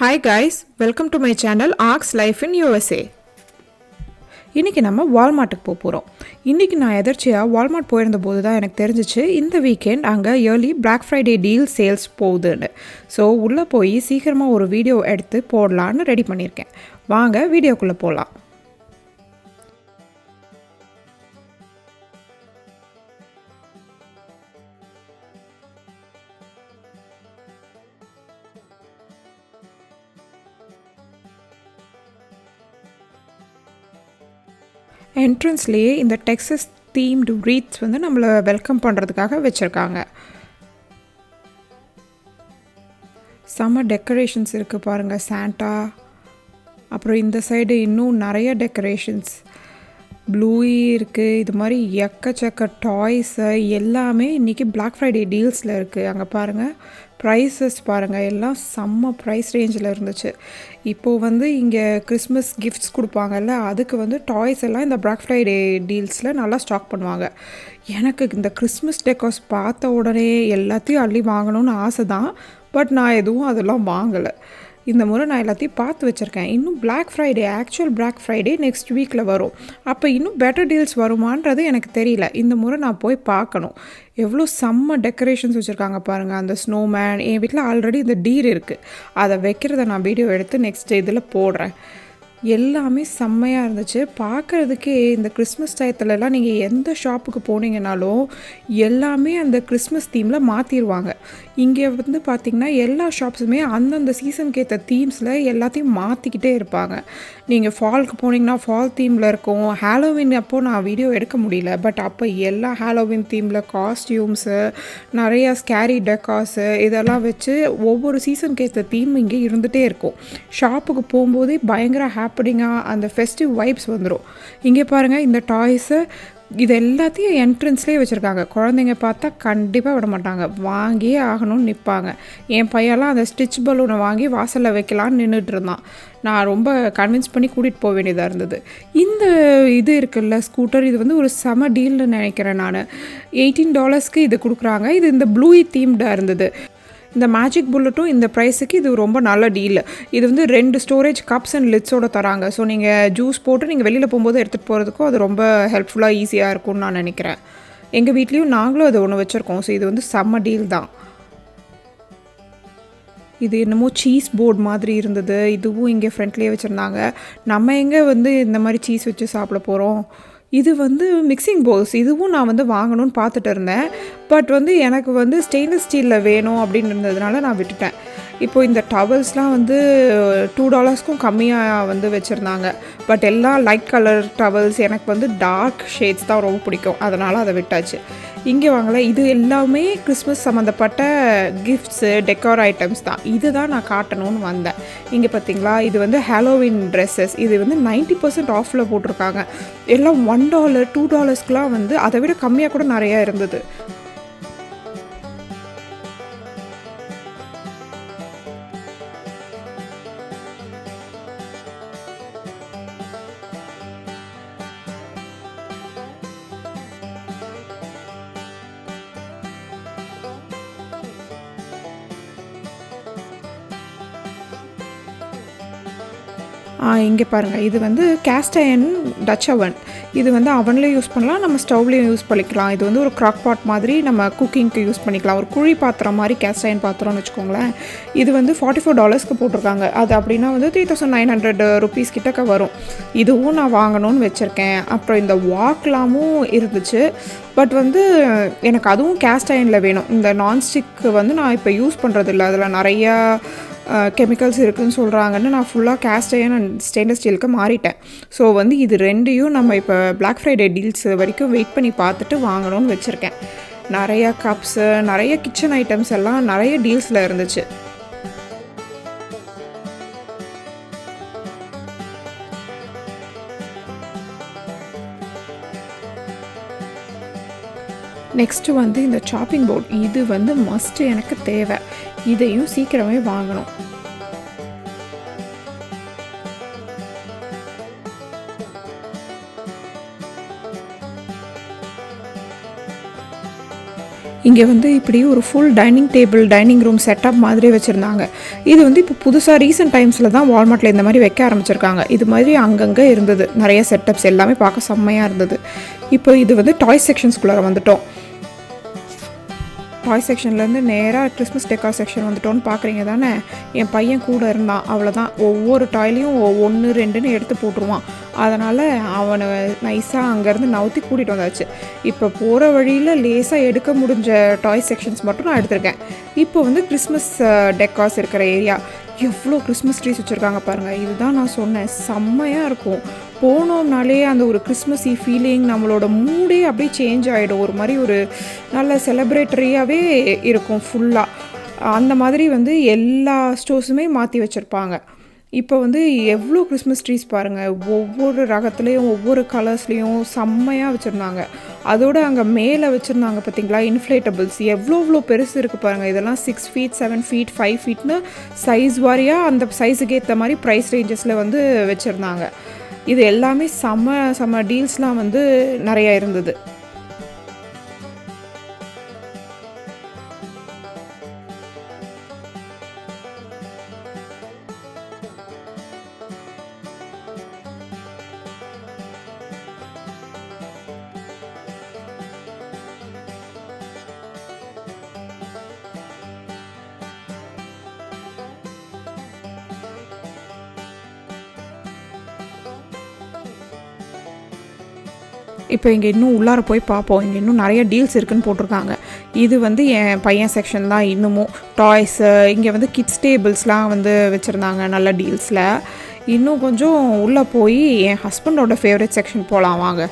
Hi guys, welcome to my channel Arks Life in USA. இன்றைக்கி நம்ம வால்மார்ட்டுக்கு போகிறோம். இன்றைக்கி நான் எதர்ச்சியாக வால்மார்ட் போயிருந்தபோது தான் எனக்கு தெரிஞ்சிச்சு இந்த வீக்கெண்ட் அங்கே early Black Friday deal sales போகுதுன்னு. ஸோ உள்ளே போய் சீக்கிரமாக ஒரு வீடியோ எடுத்து போடலான்னு ரெடி பண்ணியிருக்கேன். வாங்க வீடியோக்குள்ளே போகலாம். என்ட்ரன்ஸ்லேயே இந்த டெக்ஸஸ் தீம்டு ரீத்ஸ் வந்து நம்மளை வெல்கம் பண்ணுறதுக்காக வச்சுருக்காங்க. செம்ம டெக்கரேஷன்ஸ் இருக்குது பாருங்கள், சாண்டா. அப்புறம் இந்த சைடு இன்னும் நிறைய டெக்கரேஷன்ஸ் ப்ளூயி இருக்குது. இது மாதிரி எக்கச்சக்க டாய்ஸு எல்லாமே இன்றைக்கி பிளாக் ஃப்ரைடே டீல்ஸில் இருக்குது. அங்கே பாருங்கள், ப்ரைஸஸ் பாருங்கள், எல்லாம் செம்ம ப்ரைஸ் ரேஞ்சில் இருந்துச்சு. இப்போது வந்து இங்கே கிறிஸ்மஸ் கிஃப்ட்ஸ் கொடுப்பாங்கல்ல, அதுக்கு வந்து டாய்ஸ் எல்லாம் இந்த பிளாக் ஃப்ரைடே டீல்ஸில் நல்லா ஸ்டாக் பண்ணுவாங்க. எனக்கு இந்த கிறிஸ்மஸ் டெக்கார்ஸ் பார்த்த உடனே எல்லாத்தையும் அள்ளி வாங்கணும்னு ஆசை தான். பட் நான் எதுவும் அதெல்லாம் வாங்கலை. இந்த முறை நான் எல்லாத்தையும் பார்த்து வச்சுருக்கேன். இன்னும் Black Friday, actual Black Friday next வீக்கில் வரும். அப்போ இன்னும் பெட்டர் டீல்ஸ் வருமானது எனக்கு தெரியல. இந்த முறை நான் போய் பார்க்கணும். எவ்வளோ செம்ம டெக்கரேஷன்ஸ் வச்சுருக்காங்க பாருங்கள். அந்த ஸ்னோமேன், என் வீட்டில் ஆல்ரெடி இந்த டீர் இருக்குது. அதை வைக்கிறத நான் வீடியோ எடுத்து நெக்ஸ்ட் இதில் போடுறேன். எல்லாமே செம்மையாக இருந்துச்சு பார்க்குறதுக்கே. இந்த கிறிஸ்மஸ் டயத்துலலாம் நீங்கள் எந்த ஷாப்புக்கு போனீங்கன்னாலும் எல்லாமே அந்த கிறிஸ்மஸ் தீமில் மாற்றிடுவாங்க. இங்கே வந்து பார்த்திங்கன்னா எல்லா ஷாப்ஸுமே அந்தந்த சீசனுக்கு ஏற்ற தீம்ஸில் எல்லாத்தையும் மாற்றிக்கிட்டே இருப்பாங்க. நீங்கள் ஃபால்க்கு போனீங்கன்னா ஃபால் தீமில் இருக்கும். ஹாலோவின் அப்போது நான் வீடியோ எடுக்க முடியல. பட் அப்போ எல்லா ஹாலோவின் தீமில் காஸ்டியூம்ஸு, நிறையா ஸ்கேரி டெக்கார்ஸு இதெல்லாம் வச்சு ஒவ்வொரு சீசனுக்கு ஏற்ற தீம் இங்கே இருந்துகிட்டே இருக்கும். ஷாப்புக்கு போகும்போதே பயங்கர ஹாப்பனிங்காக அந்த ஃபெஸ்டிவ் வைப்ஸ் வந்துடும். இங்கே பாருங்கள், இந்த டாய்ஸு இது எல்லாத்தையும் என்ட்ரன்ஸ்லேயே வச்சுருக்காங்க. குழந்தைங்க பார்த்தா கண்டிப்பாக விட மாட்டாங்க, வாங்கியே ஆகணும்னு நிற்பாங்க. என் பையெல்லாம் அந்த ஸ்டிச் பலூனை வாங்கி வாசலில் வைக்கலான்னு நின்றுட்டு இருந்தான். நான் ரொம்ப கன்வின்ஸ் பண்ணி கூட்டிகிட்டு போக வேண்டியதாக இருந்தது. இந்த இது இருக்குல்ல ஸ்கூட்டர், இது வந்து ஒரு செம டீல்னு நினைக்கிறேன் நான். $18 இது கொடுக்குறாங்க. இது இந்த ப்ளூயி தீம்டாக இருந்தது. இந்த மேஜிக் புல்லட்டும் இந்த ப்ரைஸுக்கு இது ரொம்ப நல்ல டீல். இது வந்து 2 ஸ்டோரேஜ் கப்ஸ் அண்ட் லிட்ஸோடு தராங்க. ஸோ நீங்கள் ஜூஸ் போட்டு நீங்கள் வெளியில் போகும்போது எடுத்துகிட்டு போகிறதுக்கும் அது ரொம்ப ஹெல்ப்ஃபுல்லாக ஈஸியாக இருக்கும்னு நான் நினைக்கிறேன். எங்கள் வீட்லேயும் நாங்களும் அது ஒன்று வச்சுருக்கோம். ஸோ இது வந்து செம்ம டீல் தான். இது என்னமோ சீஸ் போர்டு மாதிரி இருந்தது. இதுவும் இங்கே ஃப்ரண்ட்லேயே வச்சுருந்தாங்க. நம்ம எங்கே வந்து இந்த மாதிரி சீஸ் வச்சு சாப்பிட போகிறோம். இது வந்து மிக்சிங் பவுல்ஸ், இதுவும் நான் வந்து வாங்கணும்னு பார்த்துட்டு இருந்தேன். பட் வந்து எனக்கு வந்து ஸ்டெயின்லெஸ் ஸ்டீலில் வேணும் அப்படின்னு இருந்ததுனால நான் விட்டுட்டேன். இப்போது இந்த டவல்ஸ்லாம் வந்து $2க்கும் கம்மியாக வந்து வச்சுருந்தாங்க. பட் எல்லாம் லைட் கலர் டவல்ஸ், எனக்கு வந்து டார்க் ஷேட்ஸ் தான் ரொம்ப பிடிக்கும். அதனால் அதை விட்டாச்சு. இங்கே வாங்கல, இது எல்லாமே கிறிஸ்மஸ் சம்மந்தப்பட்ட கிஃப்ட்ஸு, டெக்கார் ஐட்டம்ஸ் தான். இது தான் நான் காட்டணும்னு வந்தேன். இங்கே பார்த்தீங்களா, இது வந்து ஹாலோவின் ட்ரெஸ்ஸஸ். இது வந்து 90% ஆஃபில் போட்டிருக்காங்க. எல்லாம் $1, $2க்குலாம் வந்து அதை விட கம்மியாக கூட நிறையா இருந்தது. இங்கே பாருங்கள், இது வந்து கேஸ்ட் அயர்ன் டச் அவன். இது வந்து அவன்லேயும் யூஸ் பண்ணலாம், நம்ம ஸ்டவ்லேயும் யூஸ் பண்ணிக்கலாம். இது வந்து ஒரு க்ராக் பாட் மாதிரி நம்ம குக்கிங்க்கு யூஸ் பண்ணிக்கலாம். ஒரு குழி பாத்திரம் மாதிரி கேஸ்ட் அயர்ன் பாத்திரம்னு வச்சுக்கோங்களேன். இது வந்து $44க்கு போட்டிருக்காங்க. அது அப்படின்னா வந்து $3900 கிட்டக்க வரும். இதுவும் நான் வாங்கணும்னு வச்சுருக்கேன். அப்புறம் இந்த வாக்லாமும் இருந்துச்சு. பட் வந்து எனக்கு அதுவும் கேஸ்ட் அயர்னில் வேணும். இந்த நான்ஸ்டிக்கு வந்து நான் இப்போ யூஸ் பண்ணுறதில்ல. அதில் நிறையா கெமிக்கல்ஸ் இருக்குதுன்னு சொல்கிறாங்கன்னு நான் ஃபுல்லாக கேஸ்ட் அயர்ன் அண்ட் ஸ்டெயின்லெஸ் ஸ்டீலுக்கு மாறிட்டேன். ஸோ வந்து இது ரெண்டையும் நம்ம இப்போ பிளாக் ஃப்ரைடே டீல்ஸ் வரைக்கும் வெயிட் பண்ணி பார்த்துட்டு வாங்கணும்னு வச்சுருக்கேன். நிறையா கப்ஸு, நிறைய கிச்சன் ஐட்டம்ஸ் எல்லாம் நிறைய டீல்ஸில் இருந்துச்சு. நெக்ஸ்ட்டு வந்து இந்த சாப்பிங் போர்ட், இது வந்து மஸ்ட்டு, எனக்கு தேவை. இதையும் சீக்கிரமே வாங்கணும். இங்கே வந்து இப்படி ஒரு full dining table dining room setup மாதிரி வச்சுருந்தாங்க. இது வந்து இப்போ புதுசாக ரீசெண்ட் டைம்ஸில் தான் வால்மார்ட்டில் இந்த மாதிரி வைக்க ஆரம்பிச்சிருக்காங்க. இது மாதிரி அங்கங்கே இருந்தது நிறைய செட்டப்ஸ், எல்லாமே பார்க்க செம்மையாக இருந்தது. இப்போ இது வந்து டாய் செக்ஷன்ஸ்குள்ளார வந்துட்டோம். டாய் செக்ஷன்லேருந்து நேராக கிறிஸ்மஸ் டெக்கார் செக்ஷன் வந்துட்டோன்னு பார்க்குறீங்க தானே. என் பையன் கூட இருந்தான், அவ்வளோதான். ஒவ்வொரு டாய்லையும் 1 2ன்னு எடுத்து போட்டுருவான். அதனால் அவனை நைஸாக அங்கேருந்து நவுத்தி கூட்டிகிட்டு வந்தாச்சு. இப்போ போகிற வழியில் லேசாக எடுக்க முடிஞ்ச டாய் செக்ஷன்ஸ் மட்டும் நான் எடுத்திருக்கேன். இப்போ வந்து கிறிஸ்மஸ் டெக்கார்ஸ் இருக்கிற ஏரியா. எவ்வளோ கிறிஸ்மஸ் ட்ரீஸ் வச்சுருக்காங்க பாருங்கள். இதுதான் நான் சொன்னேன், செம்மையாக இருக்கும். போனோம்னாலே அந்த ஒரு கிறிஸ்மஸி ஃபீலிங், நம்மளோட மூடே அப்படியே சேஞ்ச் ஆகிடும். ஒரு மாதிரி ஒரு நல்ல செலிப்ரேட்டரியாகவே இருக்கும் ஃபுல்லாக. அந்த மாதிரி வந்து எல்லா ஸ்டோர்ஸுமே மாற்றி வச்சுருப்பாங்க. இப்போ வந்து எவ்வளோ கிறிஸ்மஸ் ட்ரீஸ் பாருங்கள், ஒவ்வொரு ரகத்துலேயும் ஒவ்வொரு கலர்ஸ்லேயும் செம்மையாக வச்சுருந்தாங்க. அதோடு அங்கே மேலே வச்சுருந்தாங்க பார்த்தீங்களா இன்ஃப்ளேட்டபிள்ஸ், எவ்வளோ பெருசு இருக்குது பாருங்கள். இதெல்லாம் 6 feet 7 feet 5 feetனு சைஸ் வாரியாக அந்த சைஸுக்கு ஏற்ற மாதிரி ப்ரைஸ் ரேஞ்சஸில் வந்து வச்சுருந்தாங்க. இது எல்லாமே செம்ம டீல்ஸ்லாம் வந்து நிறையா இருந்தது. இப்போ இங்கே இன்னும் உள்ளார போய் பார்ப்போம். இங்கே இன்னும் நிறைய டீல்ஸ் இருக்குதுன்னு போட்டிருக்காங்க. இது வந்து என் பையன் செக்ஷன் தான். இன்னமும் டாய்ஸு, இங்கே வந்து கிட்ஸ் டேபிள்ஸ்லாம் வந்து வச்சுருந்தாங்க நல்ல டீல்ஸில். இன்னும் கொஞ்சம் உள்ளே போய் என் ஹஸ்பண்டோட ஃபேவரட் செக்ஷன் போகலாம் வாங்க.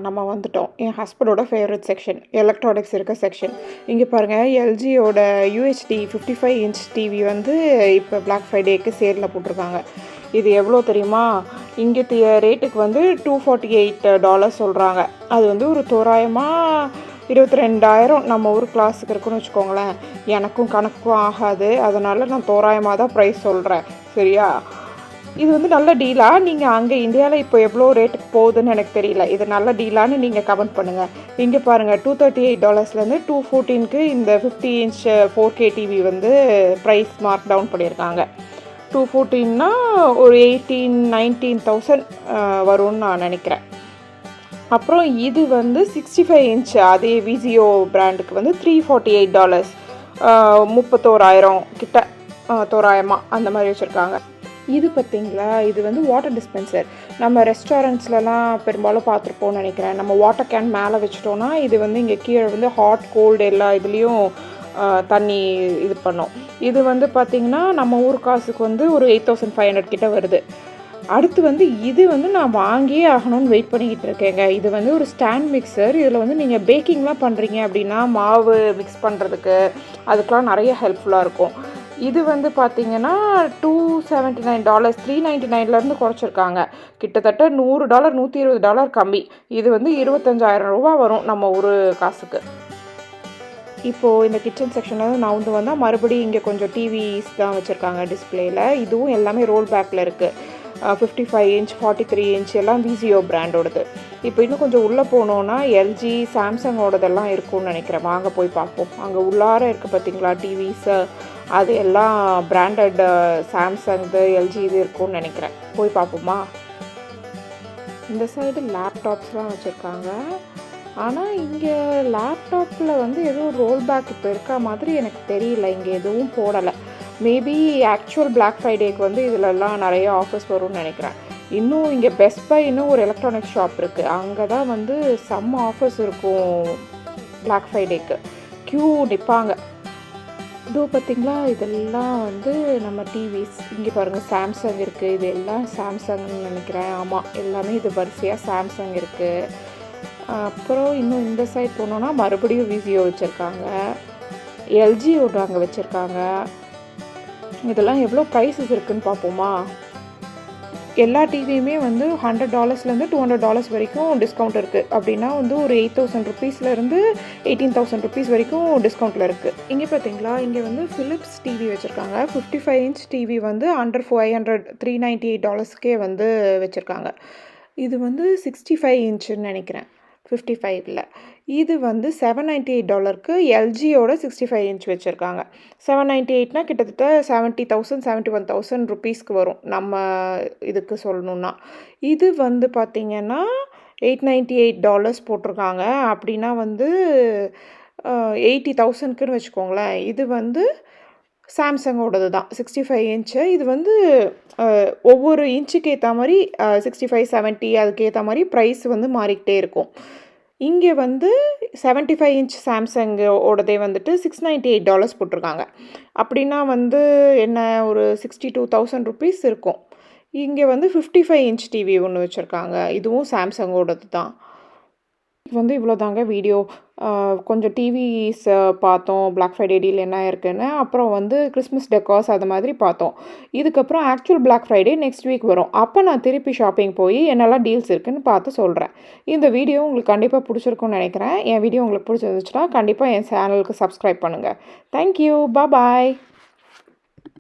நம்ம வந்துட்டோம். என் ஹஸ்பண்டோட ஃபேவரட் செக்ஷன், எலக்ட்ரானிக்ஸ் இருக்க செக்ஷன். இங்கே பாருங்கள், எல்ஜியோட UHD 55 inch டிவி வந்து இப்போ பிளாக் ஃப்ரைடேக்கு சேலில் போட்டிருக்காங்க. இது எவ்வளோ தெரியுமா? இங்கே ரேட்டுக்கு வந்து $248 சொல்கிறாங்க. அது வந்து ஒரு தோராயமாக 22,000 நம்ம ஊர் கிளாஸுக்கு இருக்குன்னு வச்சுக்கோங்களேன். எனக்கும் கணக்கும் ஆகாது, அதனால் நான் தோராயமாக தான் ப்ரைஸ் சொல்கிறேன், சரியா? இது வந்து நல்ல டீலா? நீங்கள் அங்கே இந்தியாவில் இப்போ எவ்வளோ ரேட்டுக்கு போகுதுன்னு எனக்கு தெரியல. இது நல்ல டீலான்னு நீங்கள் கமெண்ட் பண்ணுங்கள். இங்கே பாருங்கள், $238 $214க்கு இந்த 50 inch 4K டிவி வந்து ப்ரைஸ் மார்க் டவுன் பண்ணியிருக்காங்க. 214னா ஒரு 18-19,000 வரும்னு நான் நினைக்கிறேன். அப்புறம் இது வந்து 65 inch அதே விசிஓ பிராண்டுக்கு வந்து $348, 31,000 கிட்ட தோராயமாக அந்த மாதிரி வச்சுருக்காங்க. இது பார்த்திங்களா, இது வந்து வாட்டர் டிஸ்பென்சர். நம்ம ரெஸ்டாரண்ட்ஸ்லலாம் பெரும்பாலும் பார்த்துருப்போம்னு நினைக்கிறேன். நம்ம வாட்டர் கேன் மேலே வச்சிட்டோன்னா இது வந்து இங்கே கீழே வந்து ஹாட் கோல்டு எல்லா இதுலேயும் தண்ணி இது பண்ணோம். இது வந்து பார்த்திங்கன்னா நம்ம ஊர் காசுக்கு வந்து ஒரு 8,500 கிட்ட வருது. அடுத்து வந்து இது வந்து நான் வாங்கியே ஆகணும்னு வெயிட் பண்ணிக்கிட்டு இருக்கேங்க. இது வந்து ஒரு ஸ்டாண்ட் மிக்சர். இதில் வந்து நீங்கள் பேக்கிங்லாம் பண்ணுறீங்க அப்படின்னா மாவு மிக்ஸ் பண்ணுறதுக்கு அதுக்கெலாம் நிறைய ஹெல்ப்ஃபுல்லாக இருக்கும். இது வந்து பார்த்திங்கன்னா $279, $399 குறைச்சிருக்காங்க. கிட்டத்தட்ட $100 $120 கம்மி. இது வந்து 25,000 ரூபா வரும் நம்ம ஒரு காசுக்கு. இப்போது இந்த கிச்சன் செக்ஷனில் நான் வந்து வந்தால் மறுபடியும் இங்கே கொஞ்சம் டிவிஸ் தான் வச்சுருக்காங்க டிஸ்பிளேயில். இதுவும் எல்லாமே ரோல் பேக்கில் இருக்குது. 55 inch 43 inch எல்லாம் விசிஓ பிராண்டோடது. இப்போ இன்னும் கொஞ்சம் உள்ளே போனோன்னா எல்ஜி சாம்சங்கோடதெல்லாம் இருக்கும்னு நினைக்கிறேன். வாங்க போய் பார்ப்போம். அங்கே உள்ளார இருக்குது பார்த்திங்களா டிவிஸு, அது எல்லாம் பிராண்டட் சாம்சங்கு எல்ஜி இது இருக்கும்னு நினைக்கிறேன். போய் பார்ப்போமா? இந்த சைடு லேப்டாப்ஸ்லாம் வச்சுருக்காங்க. ஆனால் இங்கே லேப்டாப்பில் வந்து எதுவும் ரோல் பேக் இப்போ இருக்க மாதிரி எனக்கு தெரியல. இங்கே எதுவும் போடலை. மேபி ஆக்சுவல் பிளாக் ஃப்ரைடேக்கு வந்து இதிலெல்லாம் நிறைய ஆஃபர்ஸ் வரும்னு நினைக்கிறேன். இன்னும் இங்கே பெஸ்ட் பை இன்னும் ஒரு எலக்ட்ரானிக்ஸ் ஷாப் இருக்குது. அங்கே தான் வந்து செம்ம ஆஃபர்ஸ் இருக்கும் பிளாக் ஃப்ரைடேக்கு. க்யூ நிற்பாங்க. இதோ பார்த்திங்களா, இதெல்லாம் வந்து நம்ம டிவிஸ். இங்கே பாருங்கள் சாம்சங் இருக்குது. இது எல்லாம் சாம்சங்னு நினைக்கிறேன். ஆமாம், எல்லாமே இது வரிசையாக சாம்சங் இருக்குது. அப்புறம் இன்னும் இந்த சைட் போனோன்னா மறுபடியும் விசிஓ வச்சுருக்காங்க. எல்ஜியோட அங்கே வச்சுருக்காங்க. இதெல்லாம் எவ்வளோ ப்ரைஸஸ் இருக்குதுன்னு பார்ப்போமா? எல்லா டிவியுமே வந்து $100லேருந்து $200 வரைக்கும் டிஸ்கவுண்ட் இருக்குது. அப்படின்னா வந்து ஒரு ₹8,000 ₹18,000 வரைக்கும் டிஸ்கவுண்ட்டில் இருக்குது. இங்கே பார்த்தீங்களா, இங்கே வந்து ஃபிலிப்ஸ் டிவி வச்சுருக்காங்க. 55 இன்ச் டிவி வந்து அண்டர் $398க்கே வந்து வச்சுருக்காங்க. இது வந்து 65 இன்ச்சுன்னு நினைக்கிறேன், 55ல். இது வந்து $798க்கு எல்ஜியோட 65 இன்ச் வச்சுருக்காங்க. 798னா கிட்டத்தட்ட $70,000 $71,000 வரும் நம்ம இதுக்கு சொல்லணுன்னா. இது வந்து பார்த்திங்கன்னா $898 போட்டிருக்காங்க. அப்படின்னா வந்து 80,000க்குன்னு வச்சுக்கோங்களேன். இது வந்து சாம்சங்கோடது தான், 65 இன்ச்சு. இது வந்து ஒவ்வொரு இன்ச்சுக்கு ஏற்ற மாதிரி 65, 70 அதுக்கேற்ற மாதிரி ப்ரைஸ் வந்து மாறிக்கிட்டே இருக்கும். இங்கே வந்து 75 இன்ச் சாம்சங்கோடதே வந்துட்டு $698 போட்டிருக்காங்க. அப்படின்னா வந்து என்ன, ஒரு $62,000 இருக்கும். இங்கே வந்து 55 இன்ச் டிவி ஒன்று வச்சுருக்காங்க. இதுவும் சாம்சங்கோடது தான். வந்து இவ்வளோ தாங்க வீடியோ. கொஞ்சம் டிவிஸ் பார்த்தோம், Black Friday டீல் என்ன இருக்குன்னு. அப்புறம் வந்து கிறிஸ்மஸ் டெக்கார்ஸ் அது மாதிரி பார்த்தோம். இதுக்கப்புறம் actual Black Friday next week வரும். அப்போ நான் திருப்பி ஷாப்பிங் போய் என்னெல்லாம் டீல்ஸ் இருக்குன்னு பார்த்து சொல்கிறேன். இந்த வீடியோ உங்களுக்கு கண்டிப்பாக பிடிச்சிருக்குன்னு நினைக்கிறேன். என் வீடியோ உங்களுக்கு பிடிச்சிருந்துச்சுன்னா கண்டிப்பாக என் சேனலுக்கு சப்ஸ்கிரைப் பண்ணுங்கள். தேங்க்யூ, பாய்.